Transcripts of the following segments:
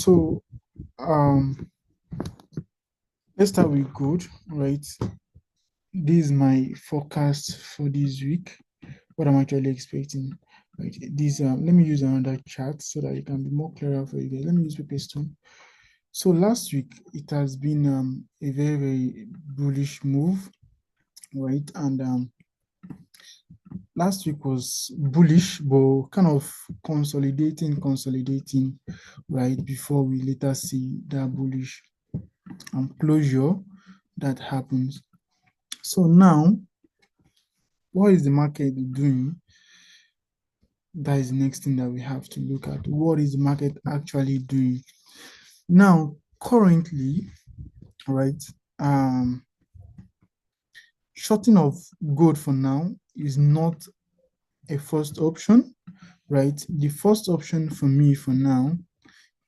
So um let's start with gold, right? This is my forecast for this week, what I'm actually expecting. Right. This let me use another chart so that it can be more clearer for you guys. Let me use paper stone. So last week it has been a very, very bullish move, right? And last week was bullish, but kind of consolidating, right? Before we later see that bullish closure that happens. So now, what is the market doing? That is the next thing that we have to look at. What is the market actually doing? Now, currently, right, shorting of gold for now is not a first option, right? The first option for me for now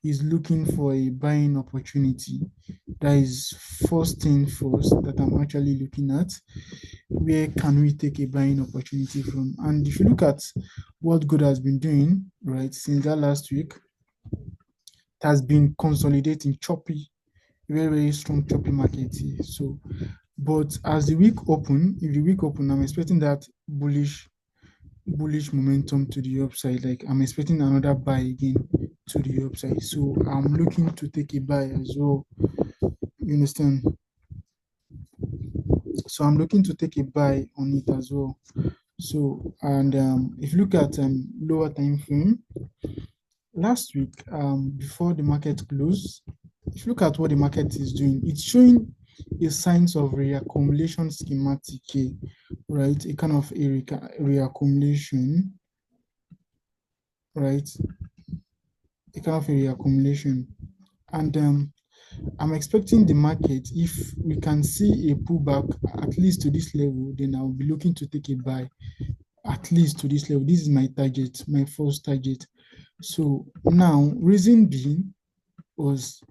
is looking for a buying opportunity. That is first thing first that I'm actually looking at. Where can we take a buying opportunity from? And if you look at what gold has been doing, right, since that last week, it has been consolidating, choppy, very, very strong choppy market here. So, but as the week open, if the week open, I'm expecting that bullish momentum to the upside. Like I'm expecting another buy again to the upside. So I'm looking to take a buy as well. You understand? So I'm looking to take a buy on it as well. So and if you look at lower time frame, last week before the market closed, if you look at what the market is doing, it's showing a signs of reaccumulation schematic here, right? A kind of a reaccumulation, right? A kind of a reaccumulation. And I'm expecting the market, if we can see a pullback at least to this level, then I'll be looking to take a buy at least to this level. This is my target, my first target. So now, reason being was,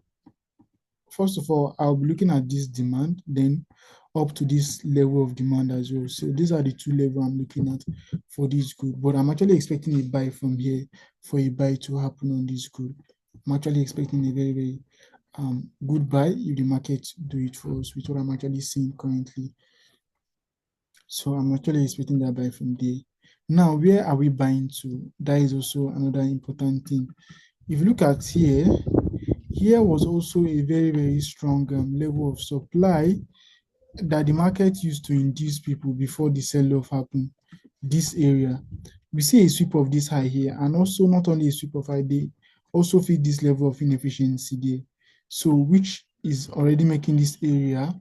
first of all, I'll be looking at this demand, then up to this level of demand as well. So these are the two levels I'm looking at for this good. But I'm actually expecting a buy from here for a buy to happen on this good. I'm actually expecting a very, very good buy if the market do it for us, with what I'm actually seeing currently. So I'm actually expecting that buy from there. Now, where are we buying to? That is also another important thing. If you look at here was also a very, very strong level of supply that the market used to induce people before the sell-off happened. This area, we see a sweep of this high here, and also not only a sweep of high, they also feel this level of inefficiency there. So, which is already making this area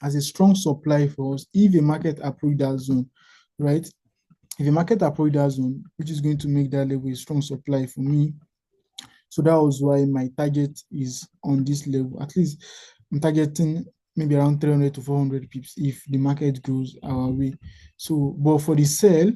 as a strong supply for us if a market approach that zone, right? If a market approach that zone, which is going to make that level a strong supply for me. So that was why my target is on this level. At least I'm targeting maybe around 300 to 400 pips if the market goes our way. So, but for the sell,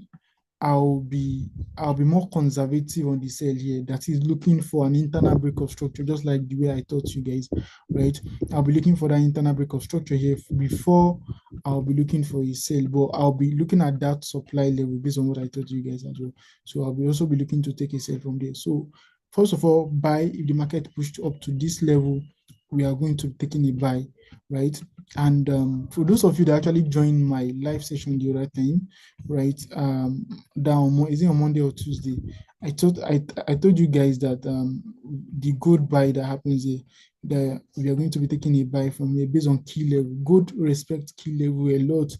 I'll be more conservative on the sell here. That is looking for an internal break of structure, just like the way I taught you guys, right? I'll be looking for that internal break of structure here before I'll be looking for a sell, but I'll be looking at that supply level based on what I taught you guys as well. So I'll be also be looking to take a sell from there. So first of all, buy if the market pushed up to this level, we are going to be taking a buy, right? And for those of you that actually joined my live session the other time, right? Down is it on Monday or Tuesday? I told you guys that the gold buy that happens here, that we are going to be taking a buy from here based on key level. Gold respect key level a lot.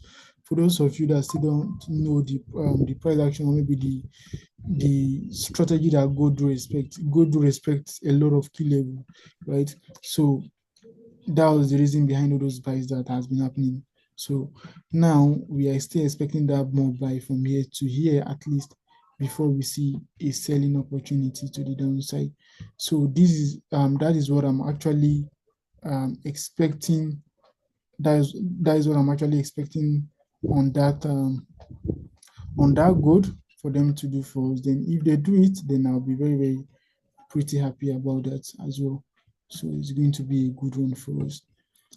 For those of you that still don't know the price action, or maybe the strategy that gold do respect a lot of key level, right? So that was the reason behind all those buys that has been happening. So now we are still expecting that more buy from here to here at least before we see a selling opportunity to the downside. So this is that is what I'm actually expecting. That is what I'm actually expecting on that gold for them to do for us. Then if they do it, then I'll be very, very pretty happy about that as well. So it's going to be a good one for us.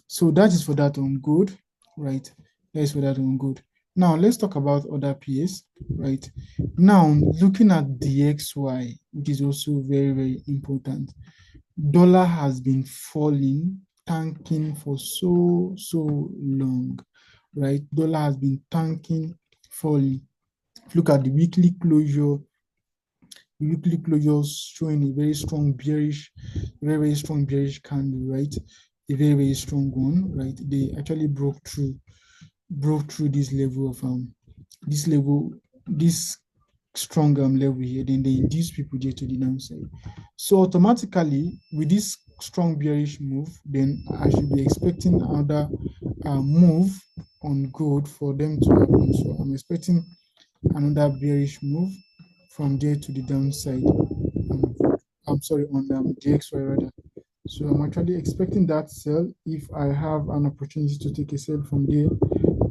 So that is for that on gold, right? That is for that on gold. Now let's talk about other pairs, right? Now looking at DXY, which is also very, very important. dollar has been falling, tanking for so long, right? Dollar has been tanking, falling. If you look at the weekly closure showing a very strong bearish candle, right? A very strong one, right? They actually broke through this level of this level, this strong level here, then they induce people there to the downside. So automatically, with this strong bearish move, then I should be expecting another move on gold for them to happen. So I'm expecting another bearish move from there to the downside. I'm sorry, on DXY rather. So I'm actually expecting that sell. If I have an opportunity to take a sell from there,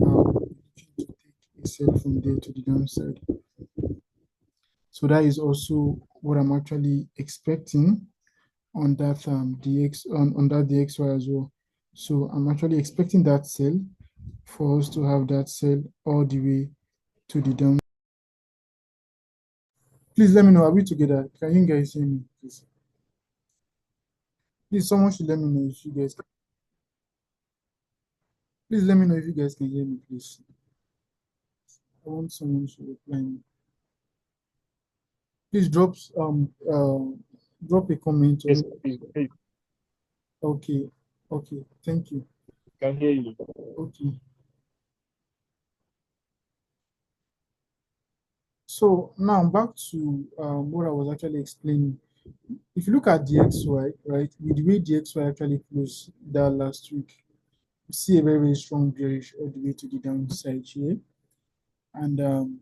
I'll be looking to take a sell from there to the downside. So that is also what I'm actually expecting on that on that DXY as well. So I'm actually expecting that sell for us to have that sell all the way to the down. Please let me know. Are we together? Can you guys hear me? Please, someone should let me know if you guys. Please let me know if you guys can hear me. Please, I want someone to reply me. Please drop a comment or Yes, maybe. please. Hey, Okay, okay, thank you. can hear you. Okay, so now back to what I was actually explaining. If you look at the XY, right, with the way the XY actually closed that last week, you see a very strong bearish all the way to the downside here. And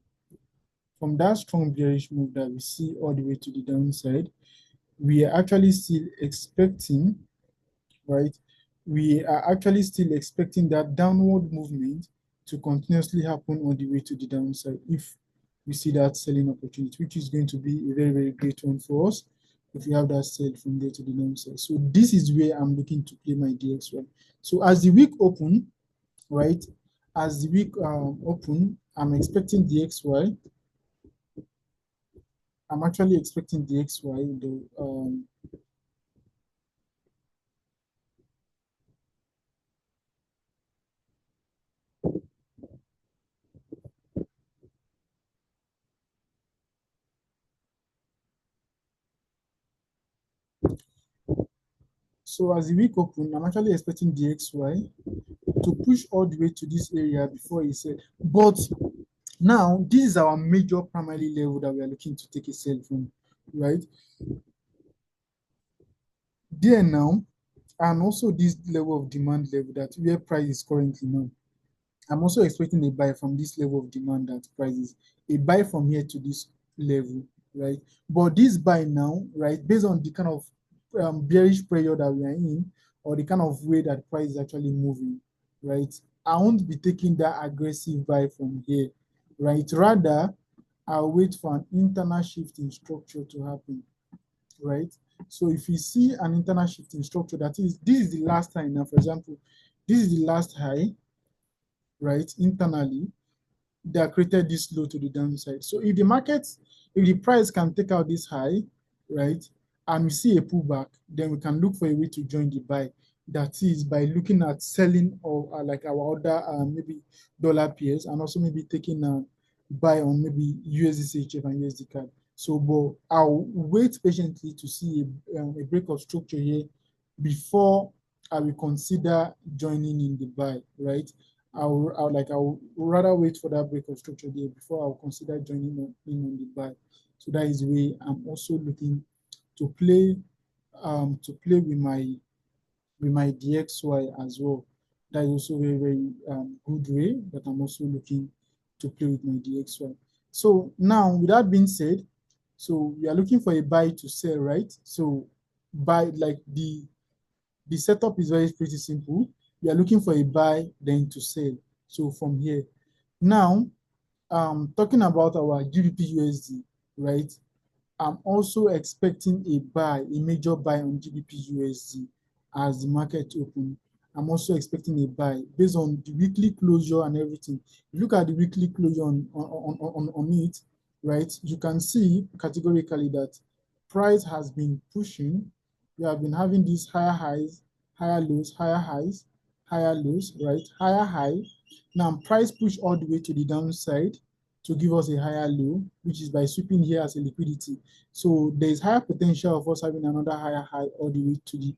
from that strong bearish move that we see all the way to the downside, we are actually still expecting, right? We are actually still expecting that downward movement to continuously happen all the way to the downside if we see that selling opportunity, which is going to be a very great one for us if we have that sell from there to the downside. So this is where I'm looking to play my DXY. So as the week open, right? As the week open, I'm expecting the XY. I'm actually expecting the XY. So as the week open, I'm actually expecting the XY to push all the way to this area before he said. But now this is our major primary level that we are looking to take a sell from, right? There now, and also this level of demand level that where price is currently now. I'm also expecting a buy from this level of demand that prices, a buy from here to this level, right? But this buy now, right, based on the kind of bearish pressure that we are in, or the kind of way that price is actually moving, right? I won't be taking that aggressive buy from here, right? Rather, I'll wait for an internal shift in structure to happen, right? So if you see an internal shift in structure, that is, this is the last high now, for example, this is the last high, right, internally, that created this low to the downside. So if the market, if the price can take out this high, right, and we see a pullback, then we can look for a way to join the buy. That is by looking at selling of like our other maybe dollar pairs, and also maybe taking a buy on maybe USD CHF and USD CAD. So, but I'll wait patiently to see a break of structure here before I will consider joining in the buy, right? I'll rather wait for that break of structure there before I'll consider joining in on the buy. So that is the way I'm also looking to play with my DXY as well. That is also very good way that I'm also looking to play with my DXY. So now with that being said, so we are looking for a buy to sell, right? So buy, like the setup is very pretty simple. We are looking for a buy, then to sell. So from here. Now, talking about our GBP USD, right? I'm also expecting a buy, a major buy on GBP USD as the market open. I'm also expecting a buy based on the weekly closure and everything. If you look at the weekly closure on it, right? You can see categorically that price has been pushing We have been having these higher highs, higher lows, higher highs, higher lows, right? Higher high. Now price push all the way to the downside to give us a higher low, which is by sweeping here as a liquidity. So there's higher potential of us having another higher high all the way to the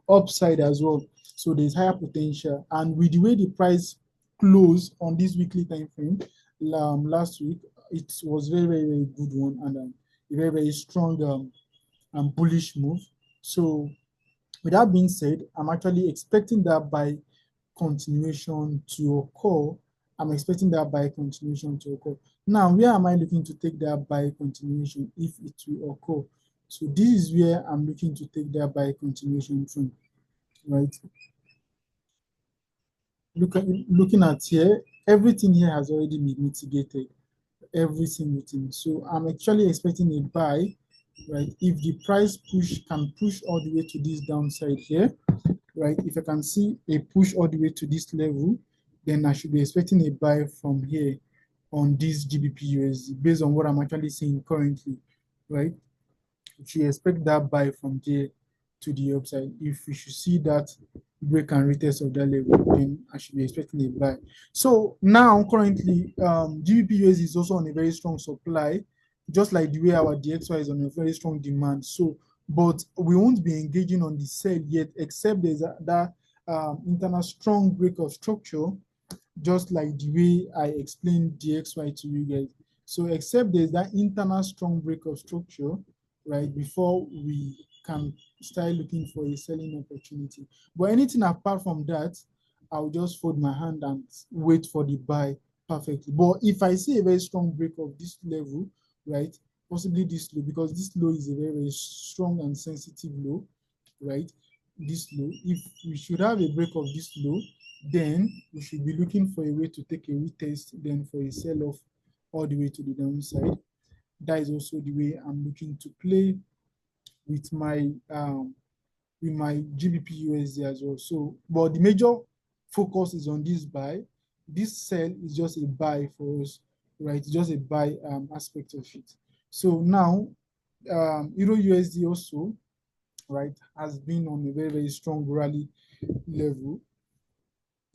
upside as well. So there's higher potential. And with the way the price closed on this weekly time frame last week, it was very, very, very good one and a very, very strong and bullish move. So with that being said, I'm actually expecting that by continuation to occur. I'm expecting that by continuation to occur. Now, where am I looking to take that by continuation if it will occur? So this is where I'm looking to take that by continuation from, right? Looking at here, everything here has already been mitigated, every single thing. So I'm actually expecting a buy, right? If the price can push all the way to this downside here, right? If I can see a push all the way to this level, then I should be expecting a buy from here on this GBP USD based on what I'm actually seeing currently, right? You should expect that buy from there to the upside. If we should see that break and retest of that level, then I should be expecting a buy. So now currently, GBP USD is also on a very strong supply, just like the way our DXY is on a very strong demand. So, but we won't be engaging on the sell yet, except there's that internal strong break of structure, just like the way I explained DXY to you guys. So except there's that internal strong break of structure, right, before we can start looking for a selling opportunity. But anything apart from that, I'll just fold my hand and wait for the buy perfectly. But if I see a very strong break of this level, right, possibly this low, because this low is a very, very strong and sensitive low, right? This low, if we should have a break of this low, then we should be looking for a way to take a retest, then for a sell-off all the way to the downside. That is also the way I'm looking to play with my GBP USD as well. So, but the major focus is on this buy. This sell is just a buy for us, right? Just a buy aspect of it. So now, Euro USD also, right, has been on a very, very strong rally level,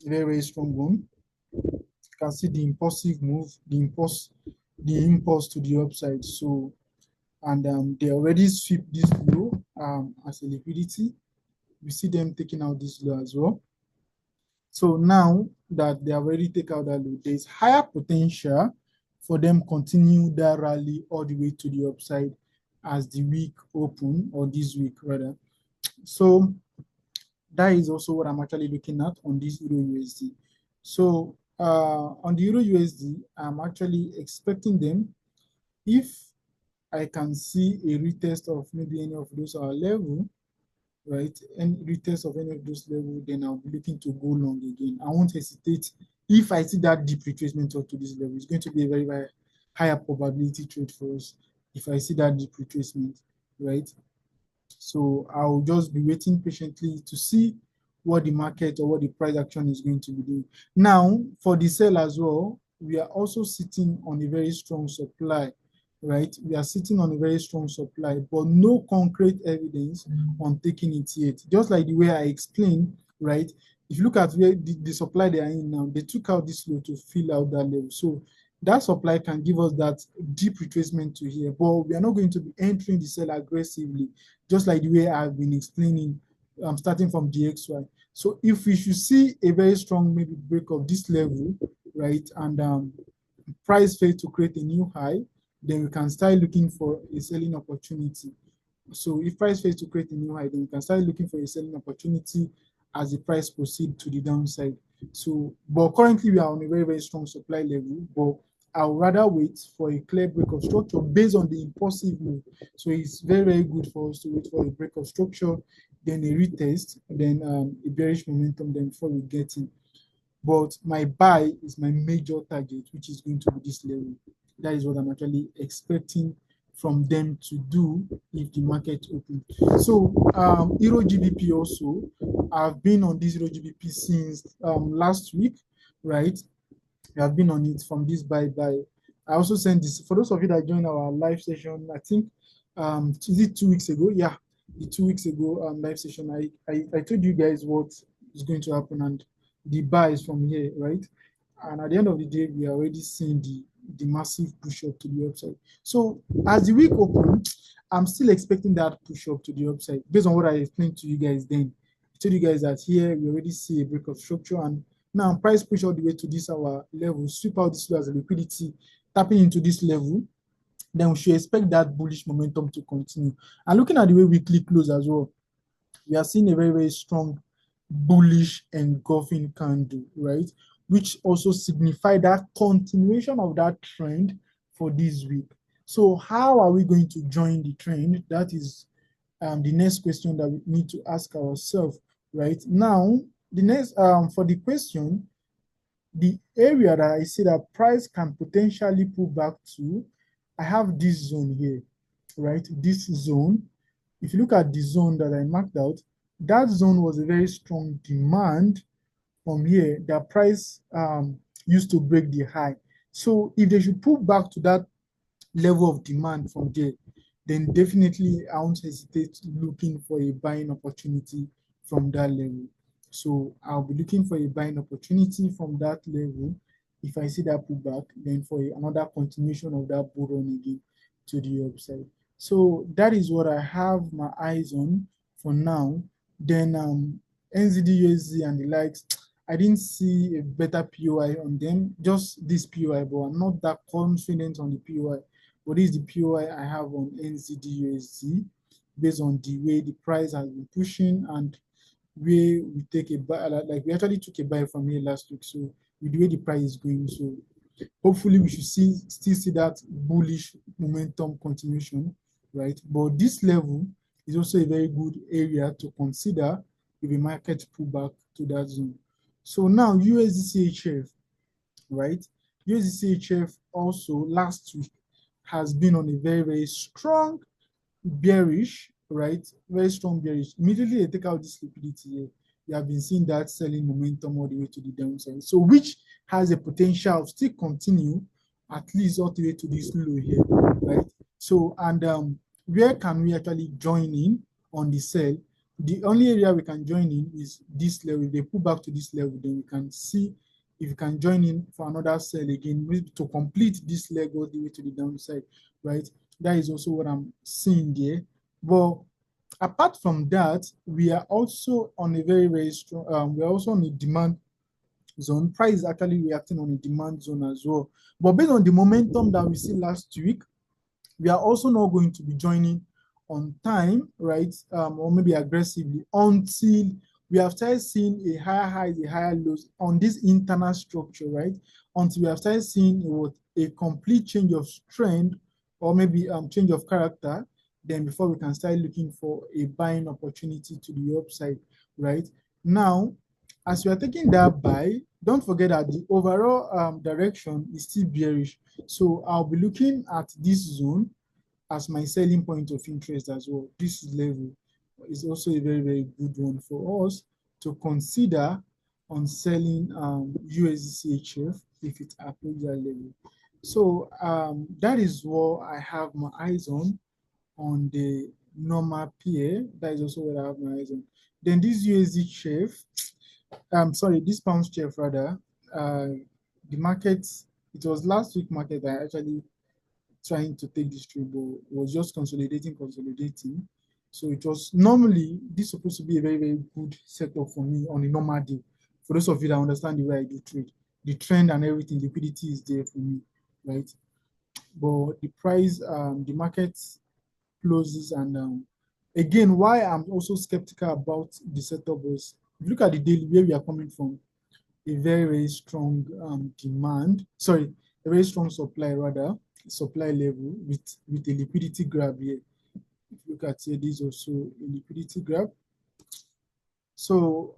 very, very strong one. You can see the impulsive move, the impulse to the upside. So, and they already sweep this low as a liquidity. We see them taking out this low as well. So now that they have already taken out that low, there's higher potential for them continue that rally all the way to the upside as the week open, or this week rather. So that is also what I'm actually looking at on this Euro USD. So on the Euro USD, I'm actually expecting them, if I can see a retest of maybe any of those level, right, and retest of any of those levels, then I'll be looking to go long again. I won't hesitate. If I see that deep retracement up to this level, it's going to be a very, very higher probability trade for us if I see that deep retracement, right? So I'll just be waiting patiently to see what the market or what the price action is going to be doing. Now, for the sell as well, we are also sitting on a very strong supply, right? We are sitting on a very strong supply, but no concrete evidence on taking it yet. Just like the way I explained, right? If you look at where the supply they are in now, they took out this low to fill out that level. So that supply can give us that deep retracement to here, but we are not going to be entering the sell aggressively, just like the way I've been explaining, starting from DXY. So if we should see a very strong maybe break of this level, right, and price fail to create a new high, then we can start looking for a selling opportunity. So if price fails to create a new high, then we can start looking for a selling opportunity as the price proceeds to the downside. So, but currently we are on a very, very strong supply level, but I would rather wait for a clear break of structure based on the impulsive move. So it's very, very good for us to wait for a break of structure, then a retest, then a bearish momentum, then before we get in. But my buy is my major target, which is going to be this level. That is what I'm actually expecting from them to do if the market opens. So Euro GBP also, I've been on this Euro GBP since last week, right? I've been on it from this buy. I also sent this for those of you that joined our live session. I think is it 2 weeks ago? Yeah, the 2 weeks ago live session, I told you guys what is going to happen and the buys from here, right? And at the end of the day, we are already seeing the massive push up to the upside. So as the week opened, I'm still expecting that push up to the upside based on what I explained to you guys then. I told you guys that here we already see a break of structure, and now price push all the way to this our level, sweep out this as a liquidity, tapping into this level, then we should expect that bullish momentum to continue. And looking at the way weekly close as well, we are seeing a very, very strong bullish engulfing candle, right? Which also signify that continuation of that trend for this week. So how are we going to join the trend? That is the next question that we need to ask ourselves, right? Now, the next for the question, the area that I see that price can potentially pull back to, I have this zone here, right? This zone. If you look at the zone that I marked out, that zone was a very strong demand from here. The price used to break the high. So if they should pull back to that level of demand from there, then definitely I won't hesitate looking for a buying opportunity from that level. So I'll be looking for a buying opportunity from that level. If I see that pullback, then for another continuation of that bull run again to the upside. So that is what I have my eyes on for now. Then NZD, USD, and the likes, I didn't see a better POI on them, just this POI, but I'm not that confident on the POI. What is the POI I have on NZD USD based on the way the price has been pushing and where we take a buy, like we actually took a buy from here last week. So with the way the price is going, so hopefully we should still see that bullish momentum continuation, right? But this level is also a very good area to consider if the market pull back to that zone. So now USD right? USD also last week has been on a very, very strong bearish, right? Very strong bearish. Immediately they take out this liquidity here. You have been seeing that selling momentum all the way to the downside. So which has a potential of still continue at least all the way to this low here, right? So and where can we actually join in on the sell? The only area we can join in is this level. If they pull back to this level, then we can see if you can join in for another sell again, maybe to complete this leg all the way to the downside, right? That is also what I'm seeing there. But apart from that, we are also on a very, very strong, we're also on a demand zone. Price is actually reacting on a demand zone as well. But based on the momentum that we see last week, we are also not going to be joining on time, right? Or maybe aggressively until we have started seeing a higher highs, a higher lows on this internal structure, right? Until we have started seeing a complete change of trend or maybe change of character, then before we can start looking for a buying opportunity to the upside, right? Now, as we are taking that buy, don't forget that the overall direction is still bearish. So I'll be looking at this zone as my selling point of interest as well. This level is also a very, very good one for us to consider on selling USD if it approaches that level. So that is what I have my eyes on the normal pair. That is also what I have my eyes on. Then this USD this pound chef rather, the market, it was last week market I actually trying to take this trade, but was just consolidating. So it was normally this supposed to be a very, very good setup for me on a normal day. For those of you that understand the way I do trade, the trend and everything, liquidity is there for me, right? But the price, the market closes, and again, why I'm also skeptical about the setup is if you look at the daily where we are coming from, a very, very strong a very strong supply rather, supply level with a liquidity grab here. If you look at here, this is also a liquidity grab. So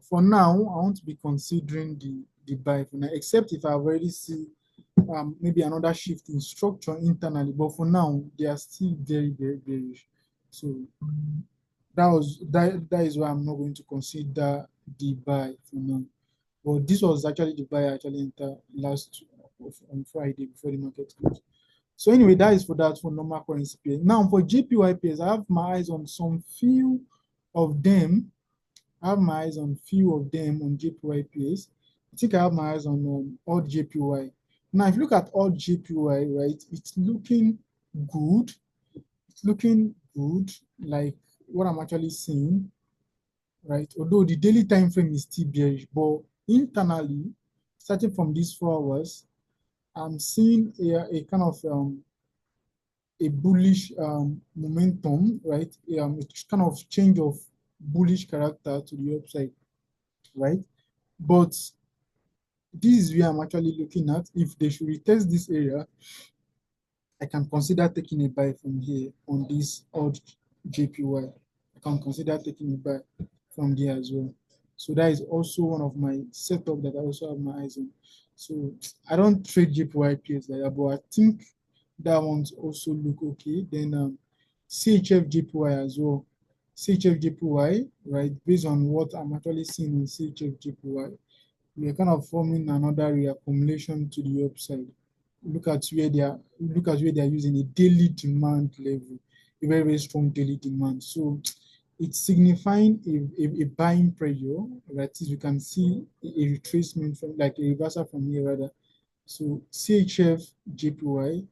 for now, I want to be considering the buy for now, except if I've already see maybe another shift in structure internally. But for now, they are still very, very bearish. So that is why I'm not going to consider the buy for now. But this was actually the buy I actually entered last on Friday before the market closed. So anyway, that is for that for normal currency pairs. Now for JPY pairs, I have my eyes on some few of them. I have my eyes on few of them on JPY pairs. I think I have my eyes on all JPY. Now, if you look at all JPY, right, it's looking good. It's looking good, like what I'm actually seeing, right? Although the daily time frame is still bearish, but internally, starting from these 4 hours, I'm seeing a kind of a bullish momentum, right? It's kind of change of bullish character to the upside, right? But this is where I'm actually looking at. If they should retest this area, I can consider taking a buy from here on this odd JPY. I can consider taking a buy from there as well. So that is also one of my setup that I also have my eyes on. So I don't trade JPY pairs like that, but I think that one's also look okay. Then CHF JPY as well. CHF JPY, right? Based on what I'm actually seeing in CHF JPY, we are kind of forming another reaccumulation to the upside. Look at where they are using a daily demand level, a very, very strong daily demand. So it's signifying a buying pressure, right? As you can see a retracement from like a reversal from here rather. So CHF JPY,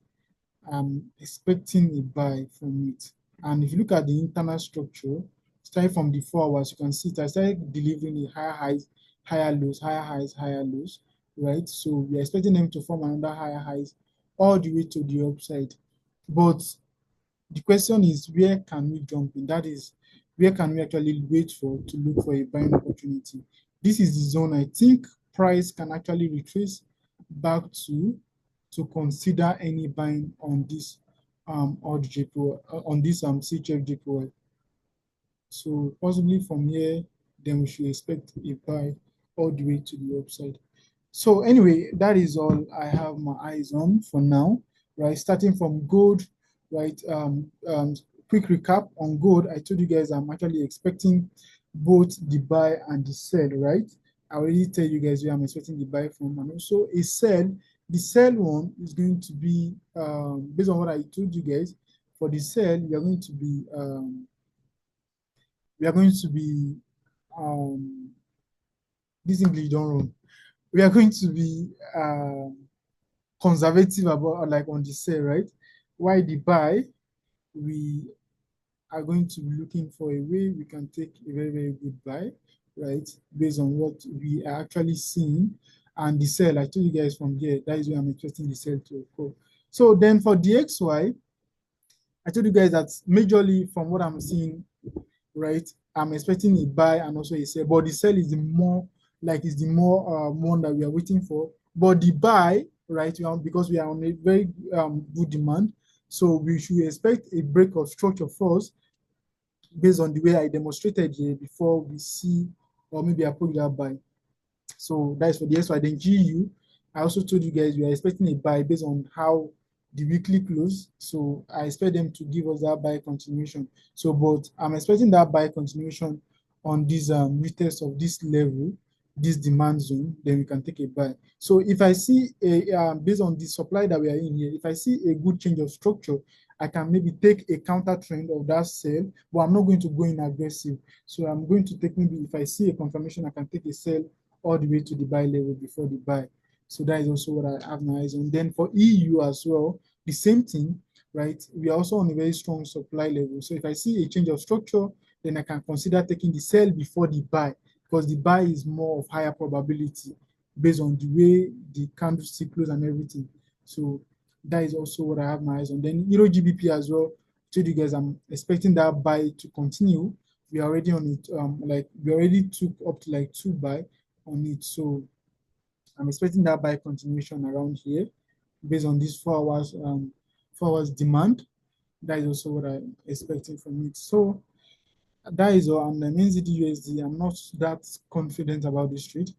I'm expecting a buy from it. And if you look at the internal structure, starting from the 4 hours, you can see it. I started delivering a higher highs, higher lows, higher highs, higher lows, right? So we are expecting them to form another higher highs all the way to the upside. But the question is, where can we jump in? That is, where can we actually wait for to look for a buying opportunity? This is the zone I think price can actually retrace back to consider any buying on this odd JPY, on this CHF JPY. So possibly from here, then we should expect a buy all the way to the upside. So anyway, that is all I have my eyes on for now, right? Starting from gold, right? Quick recap on gold. I told you guys I'm actually expecting both the buy and the sell, right? I already tell you guys where I'm expecting the buy from, and also a sell. The sell one is going to be based on what I told you guys. For the sell, we are going to be this English don't run. We are going to be conservative about like on the sell, right? Why the buy, we are going to be looking for a way we can take a very, very good buy, right? Based on what we are actually seeing. And the sell, I told you guys from here, that is where I'm expecting the sell to occur. So then for DXY, I told you guys that majorly from what I'm seeing, right, I'm expecting a buy and also a sell, but the sell is the more one that we are waiting for. But the buy, right, because we are on a very good demand, so we should expect a break of structure first based on the way I demonstrated here before we see, or maybe I put that buy. So that's for the XY. Then GU, I also told you guys we are expecting a buy based on how the weekly close. So I expect them to give us that buy continuation. So, but I'm expecting that buy continuation on this retest of this level, this demand zone, then we can take a buy. So if I see based on the supply that we are in here, if I see a good change of structure, I can maybe take a counter trend of that sell, but I'm not going to go in aggressive. So I'm going to take maybe if I see a confirmation, I can take a sell all the way to the buy level before the buy. So that is also what I have my eyes on. Then for EU as well, the same thing, right? We are also on a very strong supply level. So if I see a change of structure, then I can consider taking the sell before the buy, because the buy is more of higher probability based on the way the candlestick close and everything. So that is also what I have my eyes on. Then Euro GBP as well. I told you guys I'm expecting that buy to continue. We are already on it. Like we already took up to like 2 buy on it. So I'm expecting that buy continuation around here based on this 4 hours demand. That is also what I'm expecting from it. So that is all. And the NZD USD, I'm not that confident about this trade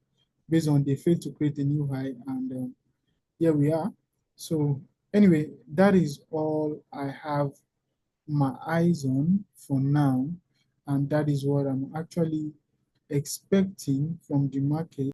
based on they failed to create a new high, and here we are. So anyway, that is all I have my eyes on for now, and that is what I'm actually expecting from the market.